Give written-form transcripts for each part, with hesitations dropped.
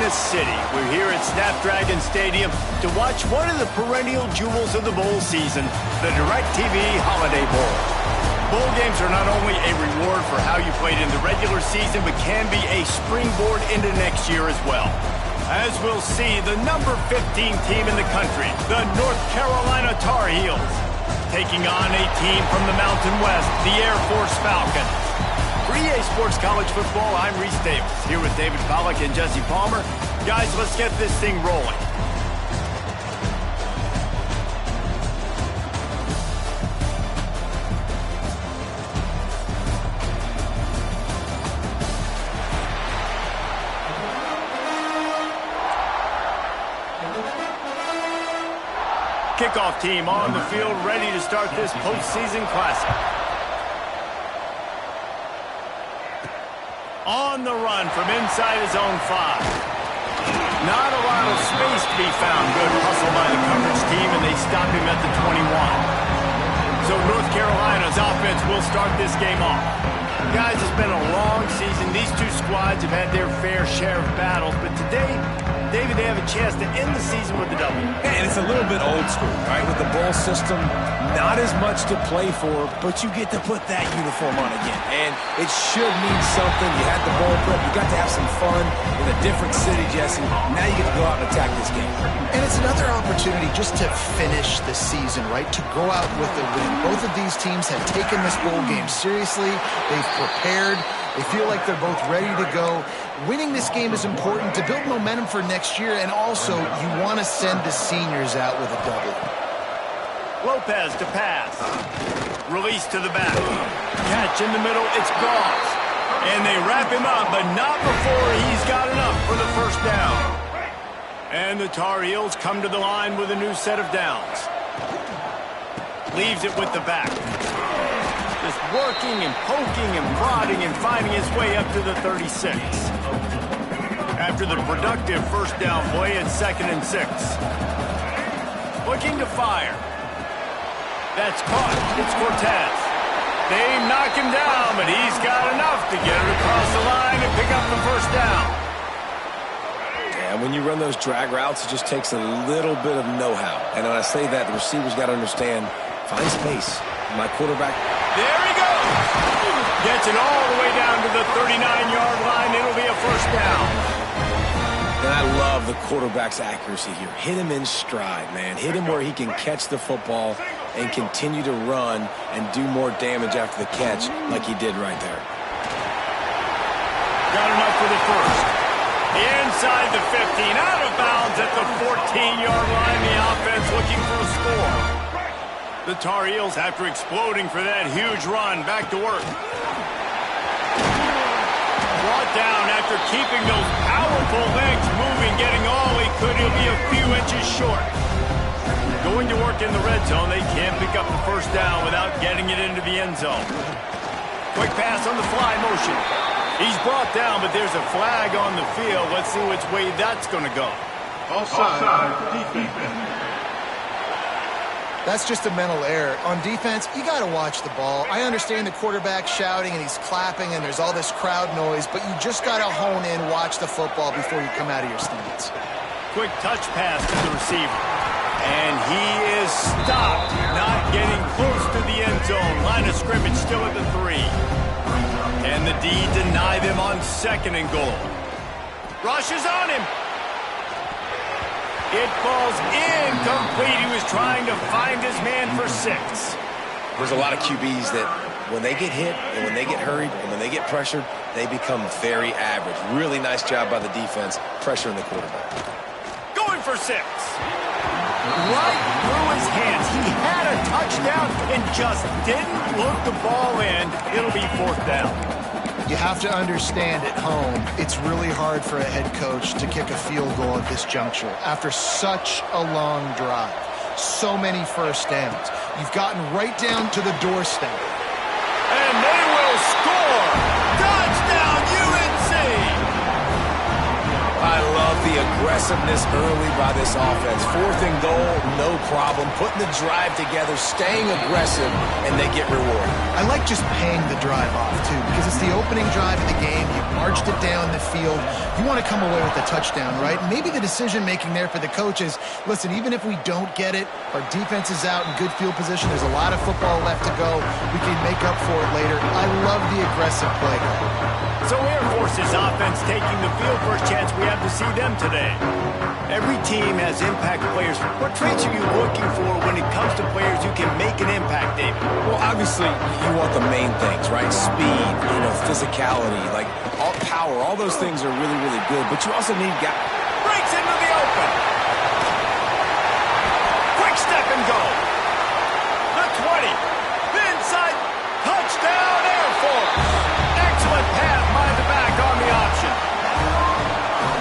Kansas City. We're here at Snapdragon Stadium to watch one of the perennial jewels of the bowl season, the DirecTV Holiday Bowl. Bowl games are not only a reward for how you played in the regular season, but can be a springboard into next year as well. As we'll see, the number 15 team in the country, the North Carolina Tar Heels, taking on a team from the Mountain West, the Air Force Falcons. For EA Sports College Football, I'm Reese Davis, here with David Pollack and Jesse Palmer. Guys, let's get this thing rolling. Kickoff team on the field, ready to start this postseason classic. On the run from inside his own 5. Not a lot of space to be found. Good hustle by the coverage team, and they stop him at the 21. So North Carolina's offense will start this game off. Guys, it's been a long season. These two squads have had their fair share of battles, but today, David, they have a chance to end the season with a W. And it's a little bit old school, right? With the bowl system, not as much to play for, but you get to put that uniform on again. And it should mean something. You had the bowl prep. You got to have some fun in a different city, Jesse. Now you get to go out and attack this game. And it's another opportunity just to finish the season, right? To go out with a win. Both of these teams have taken this bowl game seriously. They've prepared. They feel like they're both ready to go. Winning this game is important to build momentum for next year, and also you want to send the seniors out with a W. Lopez to pass. Release to the back. Catch in the middle, it's Goss. And they wrap him up, but not before he's got enough for the first down. And the Tar Heels come to the line with a new set of downs. Leaves it with the back. Just working and poking and prodding and finding his way up to the 36. After the productive first down play, it's 2nd and 6. Looking to fire. That's caught. It's Cortez. They knock him down, but he's got enough to get it across the line and pick up the first down. Yeah, when you run those drag routes, it just takes a little bit of know-how. And when I say that, the receivers got to understand, find space. My quarterback. There he goes. Gets it all the way down to the 39-yard line. It'll be a first down. And I love the quarterback's accuracy here. Hit him in stride, man. Hit him where he can catch the football and continue to run and do more damage after the catch like he did right there. Got enough for the first. Inside the 15, out of bounds at the 14-yard line. The offense looking for a score. The Tar Heels, after exploding for that huge run, back to work. Brought down after keeping those powerful legs moving, getting all he could. He'll be a few inches short. Going to work in the red zone. They can't pick up the first down without getting it into the end zone. Quick pass on the fly motion. He's brought down, but there's a flag on the field. Let's see which way that's going to go. Offside, defense. That's just a mental error. On defense, you got to watch the ball. I understand the quarterback shouting and he's clapping and there's all this crowd noise, but you just got to hone in, watch the football before you come out of your stance. Quick touch pass to the receiver. And he is stopped, not getting close to the end zone. Line of scrimmage still at the 3. And the D deny them on 2nd and goal. Rushes on him. It falls incomplete. He was trying to find his man for 6. There's a lot of QBs that when they get hit and when they get hurried and when they get pressured, they become very average. Really nice job by the defense, pressuring the quarterback. Going for 6. Right through his hands. He had a touchdown and just didn't look the ball in. It'll be 4th down. You have to understand at home, it's really hard for a head coach to kick a field goal at this juncture after such a long drive. So many first downs. You've gotten right down to the doorstep. And they will score! Touchdown, UNC! I love the aggressiveness early by this offense. 4th and goal, no problem. Putting the drive together, staying aggressive, and they get rewarded. I like just paying the drive off, too, because it's the opening drive of the game. You marched it down the field. You want to come away with a touchdown, right? And maybe the decision-making there for the coaches, listen, even if we don't get it, our defense is out in good field position. There's a lot of football left to go. We can make up for it later. I love the aggressive play. So Air Force's offense taking the field. First chance we have to see them today. Every team has impact players. What traits are you looking for when it comes to players who can make an impact, David? Well, obviously, you want the main things, right? Speed, physicality, like all power. All those things are really, really good. But you also need guys. Breaks into the open. Quick step and go. The 20. The inside. Touchdown, Air Force. Excellent pass by the back on the option.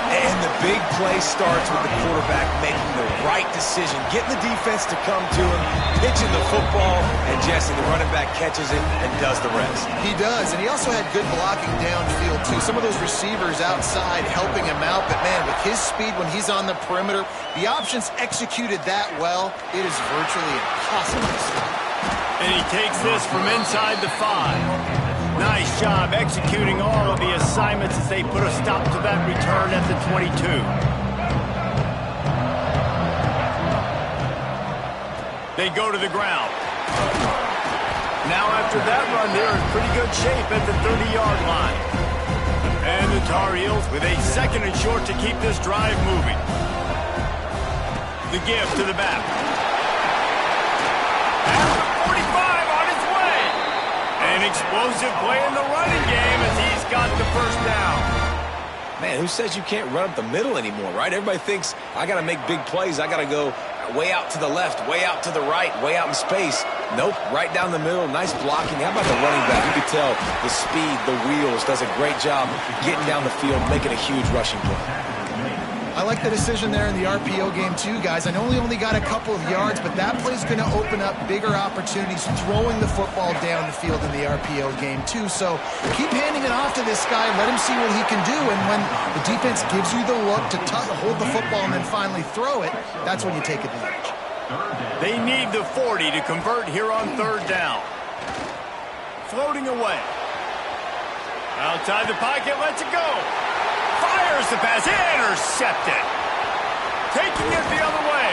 And the big play starts with the quarterback making the right decision, getting the defense to come to him, pitching the football, and Jesse, the running back, catches it and does the rest. He does, and he also had good blocking downfield, too. Some of those receivers outside helping him out, but, man, with his speed when he's on the perimeter, the options executed that well, it is virtually impossible to stop. And he takes this from inside the 5. Nice job executing all of the assignments as they put a stop to that return at the 22. They go to the ground. Now after that run, they're in pretty good shape at the 30-yard line. And the Tar Heels with a 2nd and short to keep this drive moving. The give to the back. An explosive play in the running game as he's got the first down. Man, who says you can't run up the middle anymore, right? Everybody thinks, I got to make big plays. I got to go way out to the left, way out to the right, way out in space. Nope, right down the middle. Nice blocking. How about the running back? You could tell the speed, the wheels, does a great job getting down the field, making a huge rushing play. I like the decision there in the RPO game, too, guys. I know he only got a couple of yards, but that play's going to open up bigger opportunities throwing the football down the field in the RPO game, too. So keep handing it off to this guy. Let him see what he can do. And when the defense gives you the look to hold the football and then finally throw it, that's when you take advantage. They need the 40 to convert here on 3rd down. Floating away. Outside the pocket, lets it go. Fires the pass, intercepted. Taking it the other way.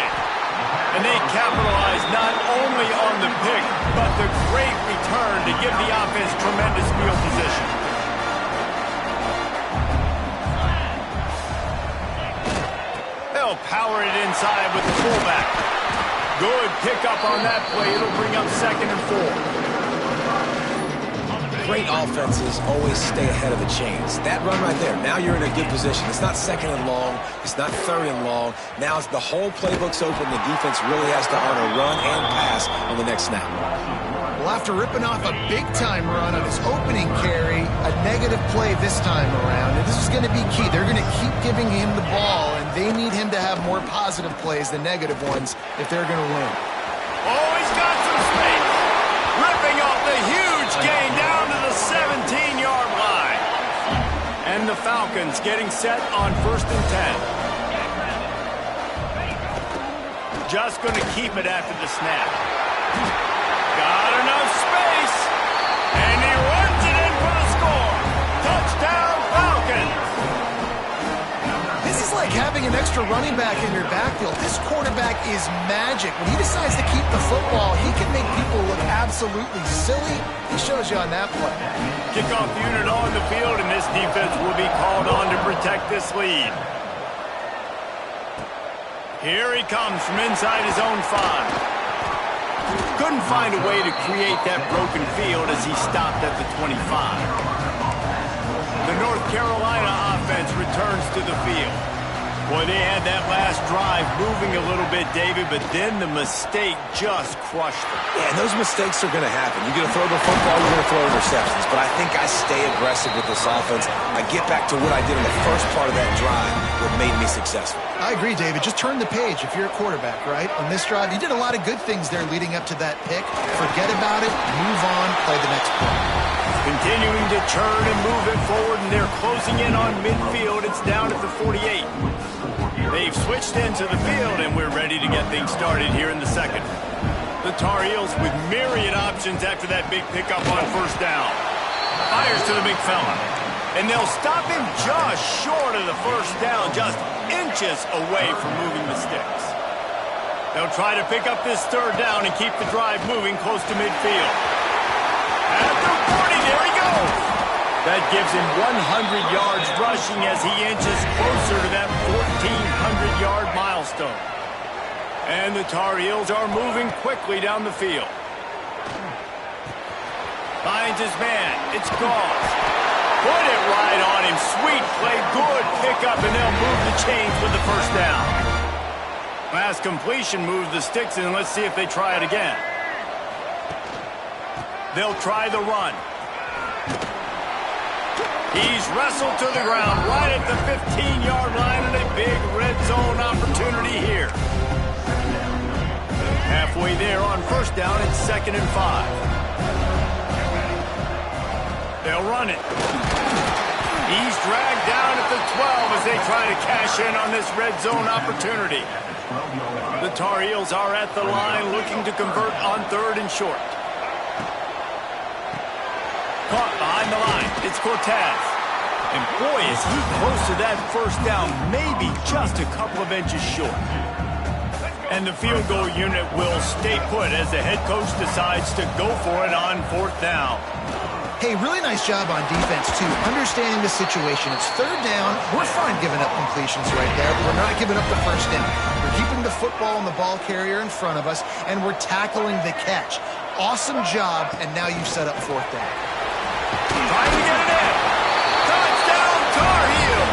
And they capitalize not only on the pick, but the great return to give the offense tremendous field position. They'll power it inside with the fullback. Good pickup on that play. It'll bring up 2nd and 4. Great offenses always stay ahead of the chains. That run right there, now you're in a good position. It's not 2nd and long. It's not 3rd and long. Now it's the whole playbook's open. The defense really has to earn a run and pass on the next snap. Well, after ripping off a big-time run on his opening carry, a negative play this time around, and this is going to be key. They're going to keep giving him the ball, and they need him to have more positive plays than negative ones if they're going to win. Oh, he's got some space. Ripping off the huge gain down to the 17-yard line. And the Falcons getting set on 1st and 10. Just going to keep it after the snap. Got enough space. And he runs it in for the score. Touchdown, Falcons. This is like having an extra running back in your backfield. This quarterback is magic. When he decides to keep the football, he can make people look absolutely silly. He shows you on that play. Kickoff unit on the field, and this defense will be called on to protect this lead. Here he comes from inside his own 5. Couldn't find a way to create that broken field as he stopped at the 25. The North Carolina offense returns to the field. Boy, they had that last drive moving a little bit, David, but then the mistake just crushed them. Yeah, and those mistakes are going to happen. You're going to throw the football, you're going to throw interceptions. But I think I stay aggressive with this offense. I get back to what I did in the first part of that drive that made me successful. I agree, David. Just turn the page if you're a quarterback, right? On this drive, you did a lot of good things there leading up to that pick. Forget about it, move on, play the next play. Continuing to churn and move it forward, and they're closing in on midfield. It's down at the 48. They've switched into the field, and we're ready to get things started here in the second. The Tar Heels with myriad options after that big pickup on first down. Fires to the big fella. And they'll stop him just short of the first down, just inches away from moving the sticks. They'll try to pick up this third down and keep the drive moving close to midfield. At the 40, there he goes. That gives him 100 yards rushing as he inches closer to that 1,400-yard milestone. And the Tar Heels are moving quickly down the field. Finds his man. It's Goss. Put it right on him. Sweet play. Good pickup, and they'll move the chains with the first down. Last completion moves the sticks, and let's see if they try it again. They'll try the run. He's wrestled to the ground right at the 15-yard line, and a big red zone opportunity here. Halfway there on first down, it's 2nd and 5. They'll run it. He's dragged down at the 12 as they try to cash in on this red zone opportunity. The Tar Heels are at the line looking to convert on 3rd and short. Caught behind the line. It's Cortez. And boy, is he close to that first down, maybe just a couple of inches short. And the field goal unit will stay put as the head coach decides to go for it on 4th down. Hey, really nice job on defense, too, understanding the situation. It's 3rd down. We're fine giving up completions right there. We're not giving up the first down. We're keeping the football and the ball carrier in front of us, and we're tackling the catch. Awesome job, and now you've set up 4th down. Trying to get it in. Touchdown, Tar Heels.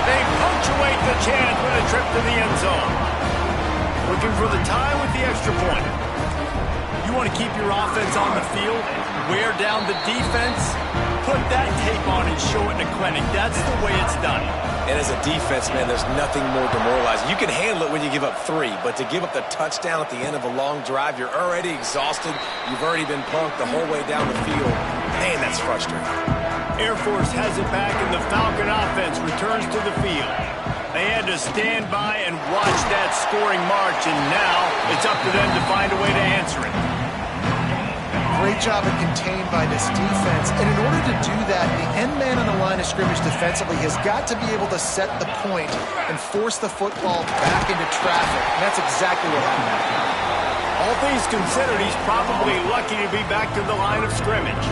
They punctuate the chance with a trip to the end zone. Looking for the tie with the extra point. You want to keep your offense on the field, wear down the defense, put that tape on and show it in a clinic. That's the way it's done. And as a defense, man, there's nothing more demoralizing. You can handle it when you give up 3, but to give up the touchdown at the end of a long drive, you're already exhausted. You've already been punked the whole way down the field. Man, that's frustrating. Air Force has it back, and the Falcon offense returns to the field. They had to stand by and watch that scoring march, and now it's up to them to find a way to answer it. Great job at contained by this defense. And in order to do that, the end man on the line of scrimmage defensively has got to be able to set the point and force the football back into traffic. And that's exactly what happened. All things considered, he's probably lucky to be back to the line of scrimmage.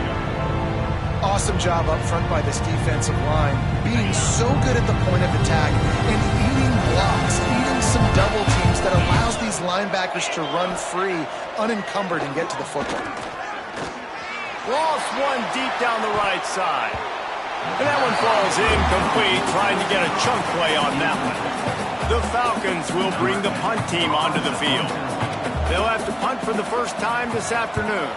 Awesome job up front by this defensive line, being so good at the point of attack and eating blocks, eating some double teams that allows these linebackers to run free, unencumbered, and get to the football. Lost one deep down the right side. And that one falls incomplete, trying to get a chunk play on that one. The Falcons will bring the punt team onto the field. They'll have to punt for the first time this afternoon.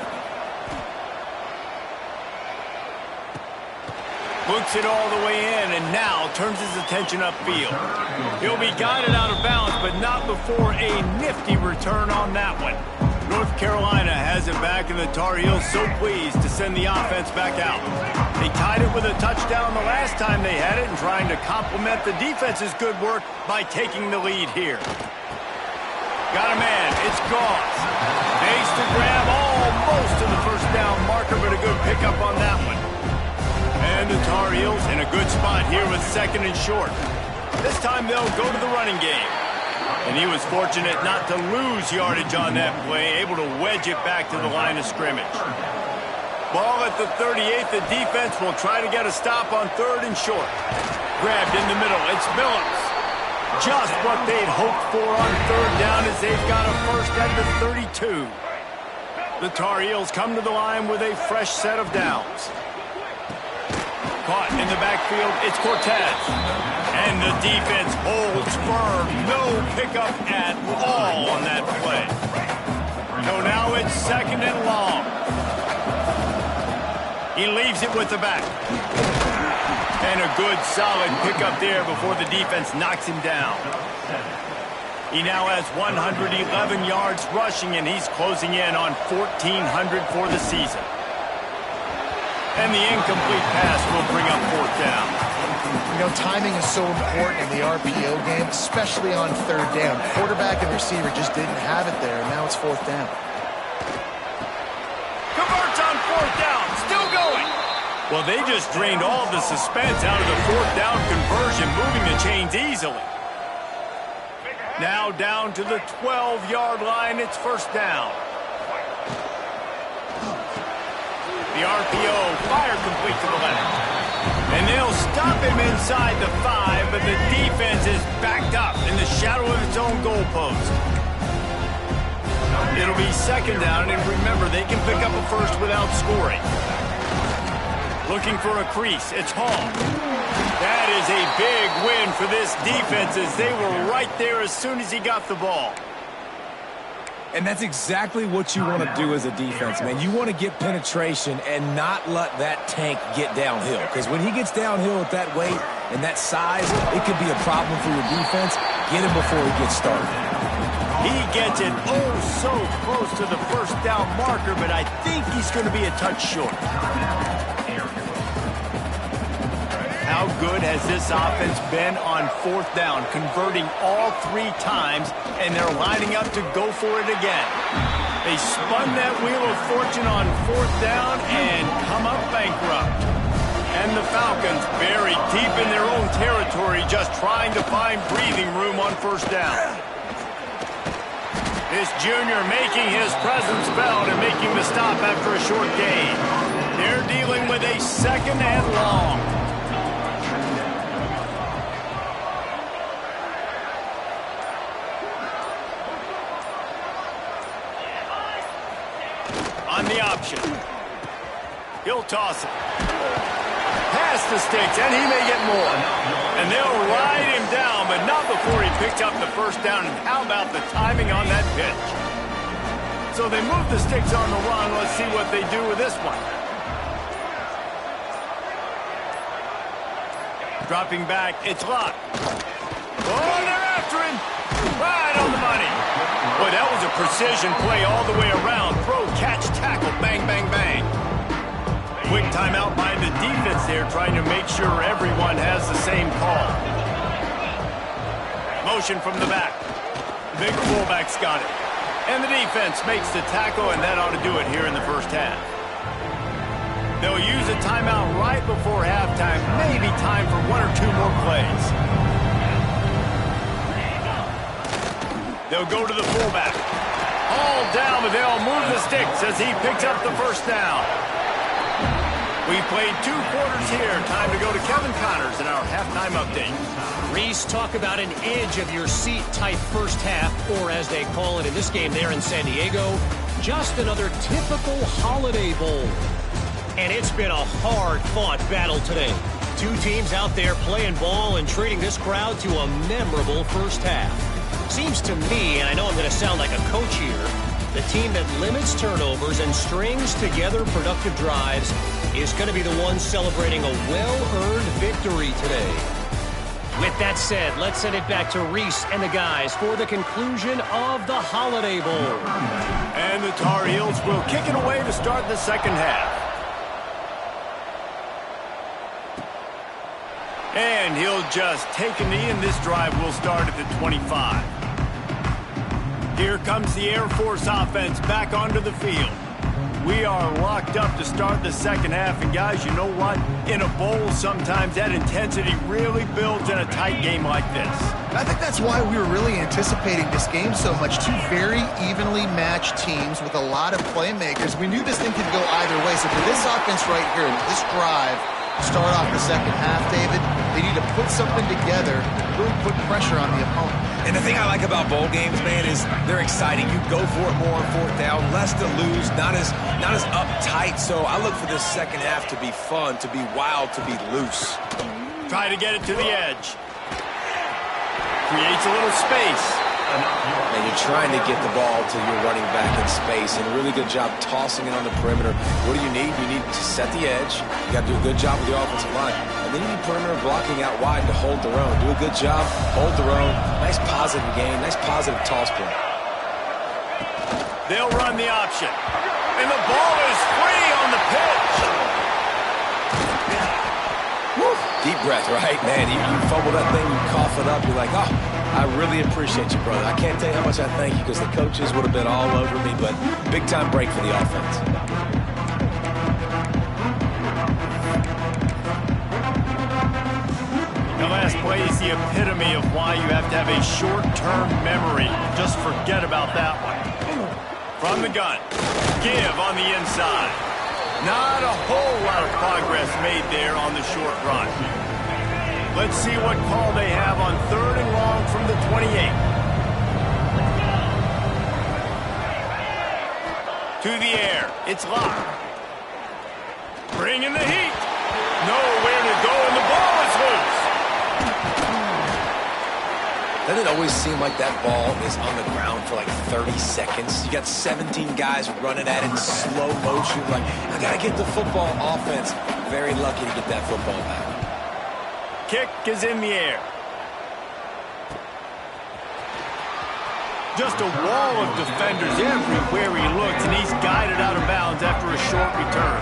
Looks it all the way in, and now turns his attention upfield. He'll be guided out of bounds, but not before a nifty return on that one. North Carolina has it back, and the Tar Heels so pleased to send the offense back out. They tied it with a touchdown the last time they had it and trying to complement the defense's good work by taking the lead here. Got a man. It's Goss. Makes the grab almost to the first down marker, but a good pickup on that one. And the Tar Heels in a good spot here with 2nd and short. This time they'll go to the running game. And he was fortunate not to lose yardage on that play, able to wedge it back to the line of scrimmage. Ball at the 38. The defense will try to get a stop on 3rd and short. Grabbed in the middle. It's Phillips. Just what they'd hoped for on 3rd down as they've got a first at the 32. The Tar Heels come to the line with a fresh set of downs. Caught in the backfield, it's Cortez. And the defense holds firm. No pickup at all on that play. So now it's 2nd and long. He leaves it with the back. And a good, solid pickup there before the defense knocks him down. He now has 111 yards rushing, and he's closing in on 1,400 for the season. And the incomplete pass will bring up 4th down. You know, timing is so important in the RPO game, especially on third down. Quarterback and receiver just didn't have it there, and now it's fourth down. Converts on fourth down. Still going. Well, they just drained all of the suspense out of the fourth down conversion, moving the chains easily. Now down to the 12-yard line. It's first down. The RPO, fire complete to the left. And they'll stop him inside the 5, but the defense is backed up in the shadow of its own goalpost. It'll be second down, and remember, they can pick up a first without scoring. Looking for a crease. It's Hall. That is a big win for this defense as they were right there as soon as he got the ball. And that's exactly what you want to do as a defense, man. You want to get penetration and not let that tank get downhill. Because when he gets downhill with that weight and that size, it could be a problem for your defense. Get him before he gets started. He gets it oh so close to the first down marker, but I think he's going to be a touch short. How good has this offense been on fourth down, converting all 3 times, and they're lining up to go for it again. They spun that wheel of fortune on fourth down and come up bankrupt. And the Falcons buried deep in their own territory, just trying to find breathing room on first down. This junior making his presence felt and making the stop after a short gain. They're dealing with a second and long. On the option. He'll toss it. Past the sticks, and he may get more. And they'll ride him down, but not before he picks up the first down. And how about the timing on that pitch? So they move the sticks on the run. Let's see what they do with this one. Dropping back, it's Locke. Oh, they're after him. Right on the money. Boy, that was a precision play all the way around. Throw, catch, tackle, bang, bang, bang. Quick timeout by the defense there, trying to make sure everyone has the same call. Motion from the back. The big fullback's got it. And the defense makes the tackle, and that ought to do it here in the first half. They'll use a timeout right before halftime. Maybe time for 1 or 2 more plays. They'll go to the fullback. All down, but they'll move the sticks as he picks up the first down. We played 2 quarters here. Time to go to Kevin Connors in our halftime update. Reese, talk about an edge-of-your-seat type first half, or as they call it in this game there in San Diego, just another typical Holiday Bowl. And it's been a hard-fought battle today. 2 teams out there playing ball and treating this crowd to a memorable first half. Seems to me, and I know I'm going to sound like a coach here, the team that limits turnovers and strings together productive drives is going to be the one celebrating a well-earned victory today. With that said, let's send it back to Reese and the guys for the conclusion of the Holiday Bowl. And the Tar Heels will kick it away to start the second half. And he'll just take a knee, and this drive will start at the 25. Here comes the Air Force offense back onto the field. We are locked up to start the second half, and guys, you know what? In a bowl, sometimes that intensity really builds in a tight game like this. I think that's why we were really anticipating this game so much. 2 very evenly matched teams with a lot of playmakers. We knew this thing could go either way. So for this offense right here, this drive, start off the second half, David, they need to put something together, really put pressure on the opponent. And the thing I like about bowl games, man, is they're exciting. You go for it more on fourth down, less to lose, not as uptight. So I look for this second half to be fun, to be wild, to be loose. Try to get it to the edge. Creates a little space. And you're trying to get the ball to your running back in space, and a really good job tossing it on the perimeter. What do you need? You need to set the edge. You got to do a good job with the offensive line. And then you need perimeter blocking out wide to hold their own. Do a good job, hold their own. Nice positive game, nice positive toss play. They'll run the option. And the ball is free on the pitch. Deep breath, right? Man, you fumble that thing, you cough it up, you're like, oh, I really appreciate you, brother. I can't tell you how much I thank you because the coaches would have been all over me, but big-time break for the offense. The last play is the epitome of why you have to have a short-term memory. Just forget about that one. From the gun, give on the inside. Not a whole lot of progress made there on the short run. Let's see what call they have on 3rd and long from the 28. To the air, it's locked. Bringing the heat. Nowhere to go, and the ball is loose. Doesn't it always seem like that ball is on the ground for like 30 seconds? You got 17 guys running at it in slow motion. Like, I got to get the football. Offense, very lucky to get that football back. Kick is in the air. Just a wall of defenders everywhere he looks, and he's guided out of bounds after a short return.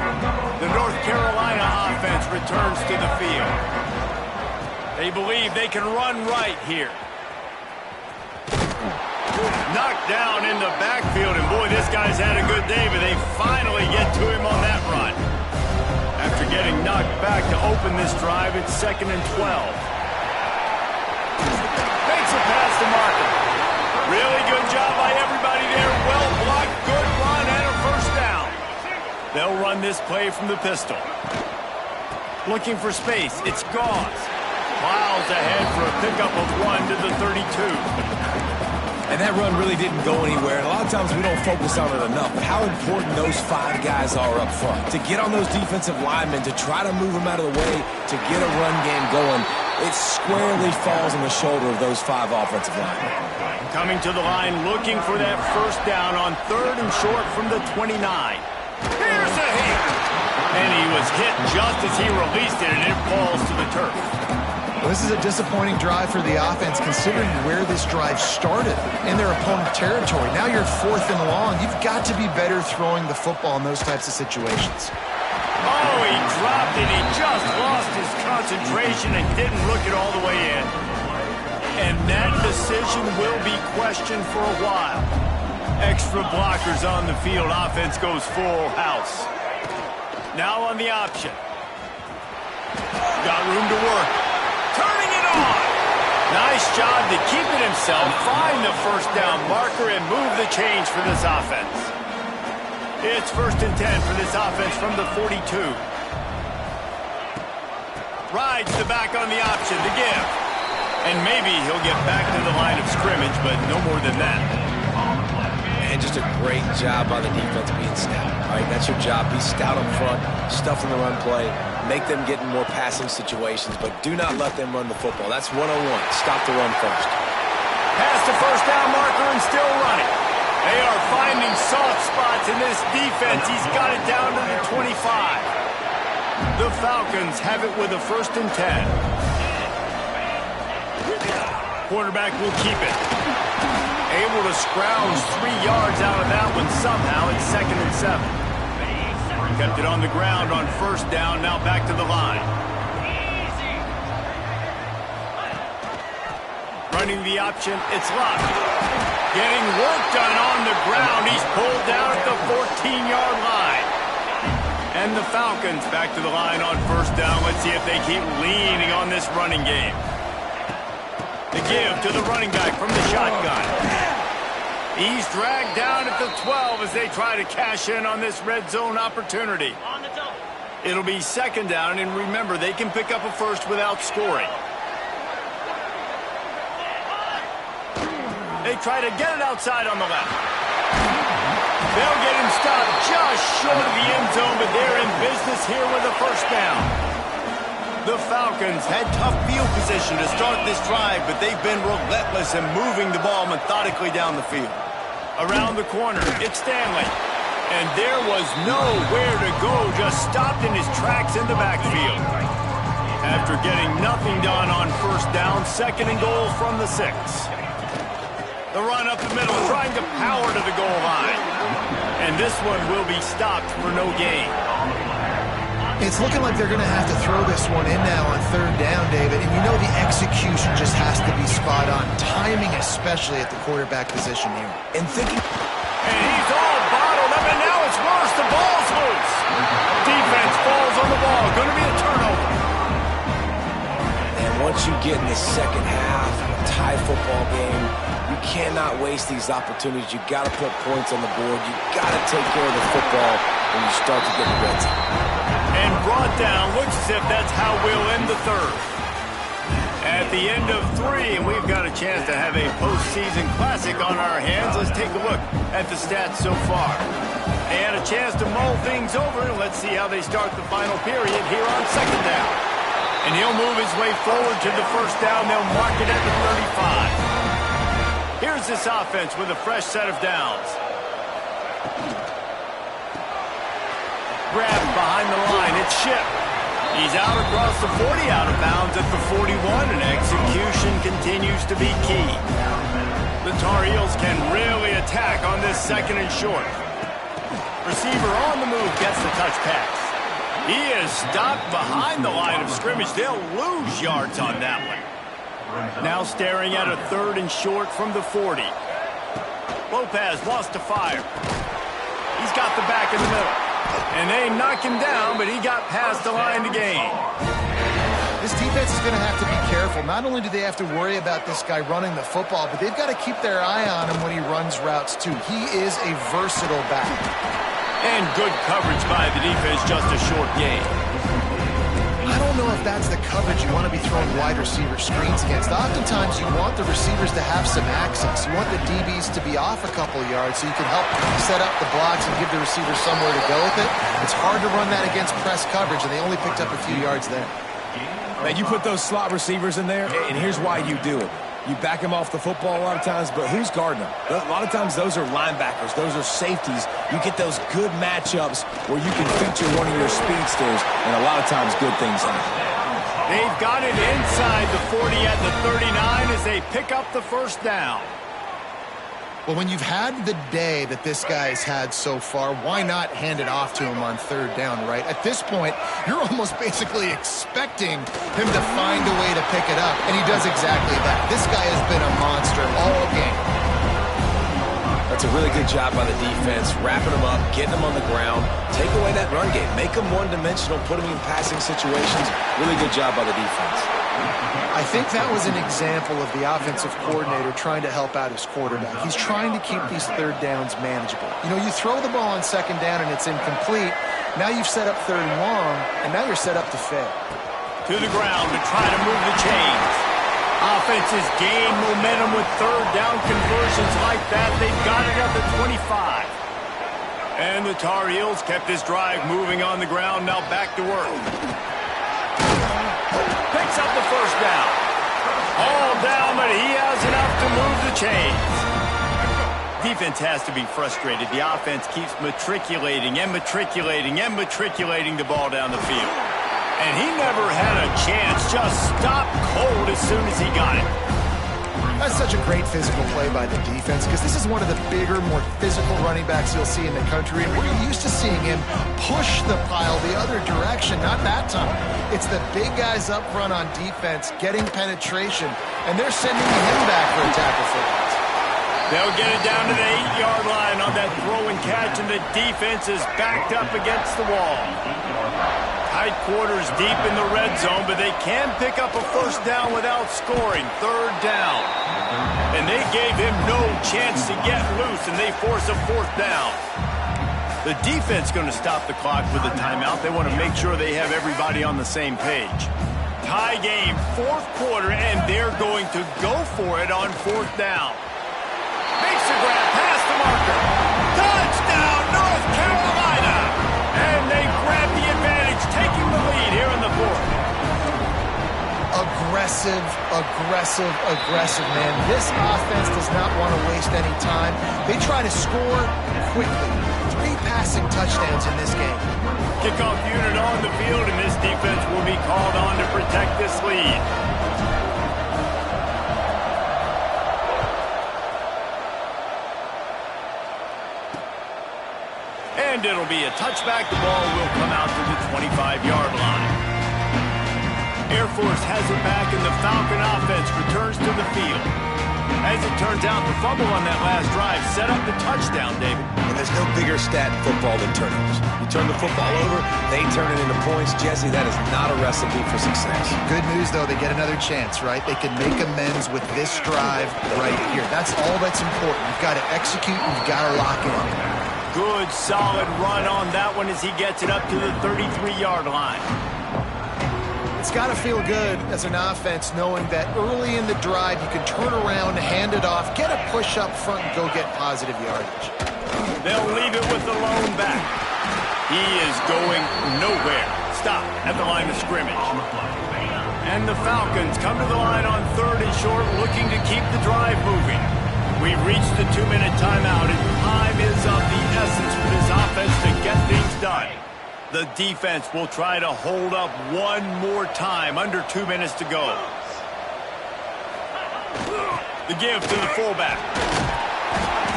The North Carolina offense returns to the field. They believe they can run right here. Knocked down in the backfield, and boy, this guy's had a good day, but they finally get to him on that run. After getting knocked back to open this drive, it's 2nd and 12. Makes a pass to Markham. Really good job by everybody there. Well blocked, good run, and a first down. They'll run this play from the pistol. Looking for space, it's Gauze. Plows ahead for a pickup of 1 to the 32. And that run really didn't go anywhere. And a lot of times we don't focus on it enough. But how important those 5 guys are up front. To get on those defensive linemen, to try to move them out of the way, to get a run game going, it squarely falls on the shoulder of those 5 offensive linemen. Coming to the line, looking for that first down on 3rd and short from the 29. Here's a hit. And he was hit just as he released it, and it falls to the turf. Well, this is a disappointing drive for the offense, considering where this drive started in their opponent territory. Now you're 4th and long. You've got to be better throwing the football in those types of situations. Oh, he dropped it. He just lost his concentration and didn't look it all the way in. And that decision will be questioned for a while. Extra blockers on the field. Offense goes full house. Now on the option. Got room to work. Turning it on. Nice job to keep it himself, find the first down marker, and move the change for this offense. It's 1st and 10 for this offense from the 42. Rides the back on the option to give. And maybe he'll get back to the line of scrimmage, but no more than that. And just a great job by the defense being stout. All right, that's your job. Be stout up front, stuff in the run play, make them get in more passing situations, but do not let them run the football. That's 101. Stop the run first. Past the first down marker and still running. They are finding soft spots in this defense. He's got it down to the 25. The Falcons have it with a 1st and 10. Quarterback will keep it. Able to scrounge 3 yards out of that one somehow. It's 2nd and 7. Kept it on the ground on 1st down. Now back to the line. Running the option. It's locked. Getting work done on the ground. He's pulled down at the 14-yard line. And the Falcons back to the line on 1st down. Let's see if they keep leaning on this running game. The give to the running back from the shotgun. He's dragged down at the 12 as they try to cash in on this red zone opportunity. It'll be 2nd down, and remember, they can pick up a first without scoring. They try to get it outside on the left. They'll get him stopped just short of the end zone, but they're in business here with a 1st down. The Falcons had tough field position to start this drive, but they've been relentless in moving the ball methodically down the field. Around the corner, it's Stanley. And there was nowhere to go, just stopped in his tracks in the backfield. After getting nothing done on 1st down, 2nd and goal from the 6. The run up the middle, trying to power to the goal line. And this one will be stopped for no gain. It's looking like they're going to have to throw this one in now on third down, David. And you know the execution just has to be spot on. Timing especially at the quarterback position here. And thinking... And he's all bottled up, and now it's worse. The ball's loose. Defense falls on the ball. Going to be a turnover. And once you get in the second half, a tie football game, you cannot waste these opportunities. You got to put points on the board. You got to take care of the football when you start to get the red zone. And brought down. Looks as if that's how we'll end the third. At the end of 3, and we've got a chance to have a postseason classic on our hands. Let's take a look at the stats so far. And a chance to mull things over. Let's see how they start the final period here on second down. And he'll move his way forward to the first down. They'll mark it at the 35. Here's this offense with a fresh set of downs. Grabbed behind the line. It's Shipp. He's out across the 40, out of bounds at the 41, and execution continues to be key. The Tar Heels can really attack on this second and short. Receiver on the move gets the touch pass. He is stopped behind the line of scrimmage. They'll lose yards on that one. Now staring at a third and short from the 40. Lopez wants to fire. He's got the back in the middle. And they knock him down, but he got past the line to gain. This defense is going to have to be careful. Not only do they have to worry about this guy running the football, but they've got to keep their eye on him when he runs routes, too. He is a versatile back. And good coverage by the defense, just a short gain. I don't know if that's the coverage you want to be throwing wide receiver screens against. Oftentimes, you want the receivers to have some access. You want the DBs to be off a couple of yards so you can help set up the blocks and give the receiver somewhere to go with it. It's hard to run that against press coverage, and they only picked up a few yards there. Now, you put those slot receivers in there, and here's why you do it. You back them off the football a lot of times, but who's guarding them? A lot of times those are linebackers. Those are safeties. You get those good matchups where you can feature one of your speedsters, and a lot of times good things happen. They've got it inside the 40 at the 39 as they pick up the first down. Well, when you've had the day that this guy's had so far, why not hand it off to him on third down, right? At this point, you're almost basically expecting him to find a way to pick it up, and he does exactly that. This guy has been a monster all game. That's a really good job by the defense, wrapping them up, getting them on the ground, take away that run game, make them one-dimensional, put them in passing situations. Really good job by the defense. I think that was an example of the offensive coordinator trying to help out his quarterback. He's trying to keep these third downs manageable. You know, you throw the ball on second down and it's incomplete. Now you've set up third and long, and now you're set up to fail. To the ground to try to move the chains. Offenses gain momentum with third down conversions like that. They've got it at the 25. And the Tar Heels kept this drive moving on the ground. Now back to work. Picks up the first down. All down, but he has enough to move the chains. Defense has to be frustrated. The offense keeps matriculating and matriculating and matriculating the ball down the field. And he never had a chance. Just stopped cold as soon as he got it. That's such a great physical play by the defense because this is one of the bigger, more physical running backs you'll see in the country. And we're used to seeing him push the pile the other direction, not that time. It's the big guys up front on defense getting penetration, and they're sending him back for a tackle for it. They'll get it down to the 8-yard line on that throw and catch, and the defense is backed up against the wall. Tight quarters deep in the red zone, but they can pick up a first down without scoring. Third down. And they gave him no chance to get loose, and they force a fourth down. The defense going to stop the clock with a timeout. They want to make sure they have everybody on the same page. Tie game, fourth quarter, and they're going to go for it on fourth down. Makes the grab past the marker. Touchdown, North Carolina! And they grab the advantage, taking the lead here in the fourth. Aggressive, aggressive, aggressive, man. This offense does not want to waste any time. They try to score quickly. 3 passing touchdowns in this game. Kickoff unit on the field, and this defense will be called on to protect this lead. And it'll be a touchback. The ball will come out to the 25-yard line. Air Force has it back, and the Falcon offense returns to the field. As it turns out, the fumble on that last drive set up the touchdown, David. And there's no bigger stat in football than turnovers. You turn the football over, they turn it into points. Jesse, that is not a recipe for success. Good news, though, they get another chance, right? They can make amends with this drive right here. That's all that's important. You've got to execute, you've got to lock in. Good, solid run on that one as he gets it up to the 33-yard line. It's got to feel good as an offense knowing that early in the drive you can turn around, hand it off, get a push up front, and go get positive yardage. They'll leave it with the lone back. He is going nowhere. Stop at the line of scrimmage. And the Falcons come to the line on 3rd and short, looking to keep the drive moving. We've reached the 2-minute timeout, and time is of the essence for this offense to get things done. The defense will try to hold up one more time. Under 2 minutes to go. The give to the fullback.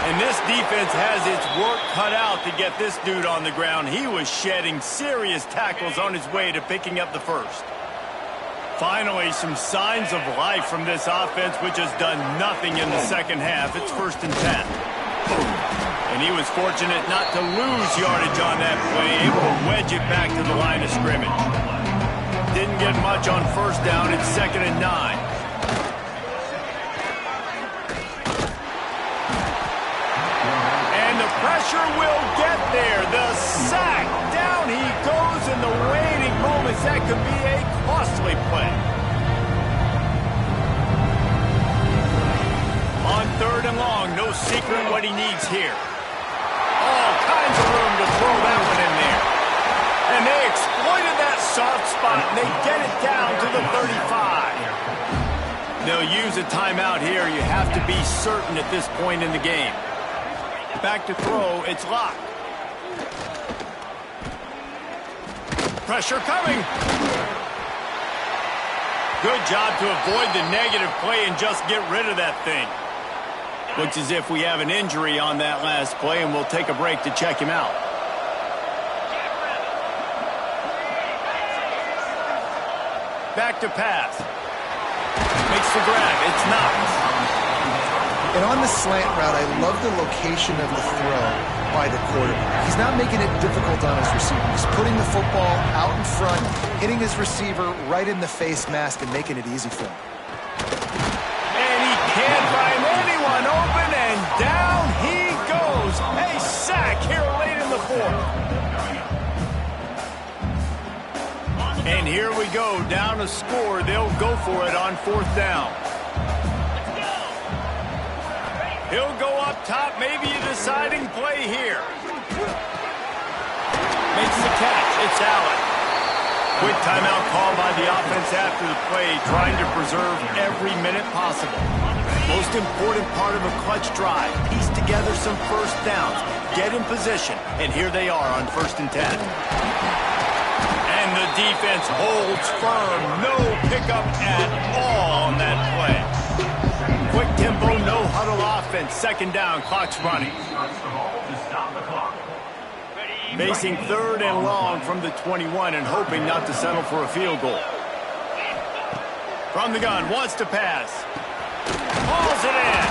And this defense has its work cut out to get this dude on the ground. He was shedding serious tackles on his way to picking up the first. Finally, some signs of life from this offense, which has done nothing in the second half. It's 1st and 10. And he was fortunate not to lose yardage on that play, able to wedge it back to the line of scrimmage. Didn't get much on 1st down. It's 2nd and 9. And the pressure will get there. The sack. Down he goes in the waiting moments. That could be a costly play. On 3rd and long, no secret what he needs here. All kinds of room to throw that one in there. And they exploited that soft spot, and they get it down to the 35. They'll use a timeout here. You have to be certain at this point in the game. Back to throw. It's locked. Pressure coming. Good job to avoid the negative play and just get rid of that thing. Looks as if we have an injury on that last play, and we'll take a break to check him out. Back to pass. Makes the grab. It's Knox. And on the slant route, I love the location of the throw by the quarterback. He's not making it difficult on his receiver. He's putting the football out in front, hitting his receiver right in the face mask and making it easy for him. And he can't find anyone open, and down he goes. A sack here late in the 4th. And here we go, down a score. They'll go for it on 4th down. He'll go up top, maybe a deciding play here. Makes the catch. It's Allen. Quick timeout call by the offense after the play, trying to preserve every minute possible. Most important part of a clutch drive, piece together some 1st downs, get in position, and here they are on 1st and 10. And the defense holds firm. No pickup at all on that play. Quick tempo, no huddle offense. 2nd down, clock's running. Facing 3rd and long from the 21 and hoping not to settle for a field goal. From the gun, wants to pass. Hauls it in.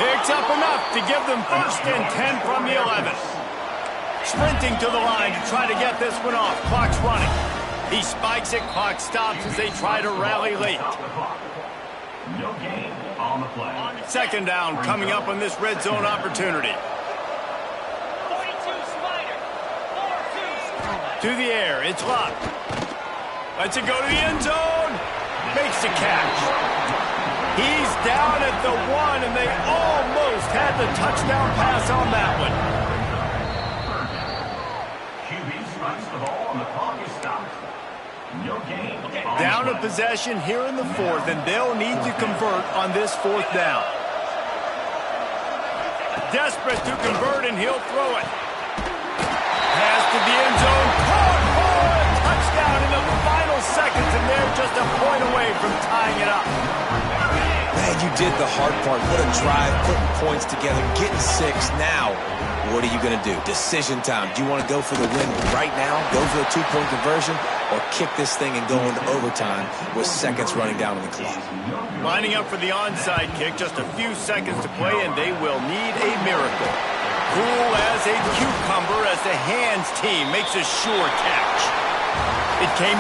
Picks up enough to give them 1st and 10 from the 11. Sprinting to the line to try to get this one off. Clock's running. He spikes it. Clock stops as they try to rally late. No gain on the play. 2nd down coming up on this red zone opportunity. To the air. It's locked. Lets it go to the end zone. Makes the catch. He's down at the 1, and they almost had the touchdown pass on that one. QB strikes the ball, and the clock is stopped. No gain. Down a possession here in the 4th, and they'll need to convert on this 4th down. Desperate to convert, and he'll throw it. Pass to the end zone. Caught for a touchdown in the final seconds, and they're just a point away from tying it up. Man, you did the hard part. What a drive, putting points together, getting 6. Now, what are you going to do? Decision time. Do you want to go for the win right now, go for the 2-point conversion, or kick this thing and go into overtime with seconds running down on the clock? Lining up for the onside kick, just a few seconds to play, and they will need a miracle. Cool as a cucumber as the hands team makes a sure catch. It came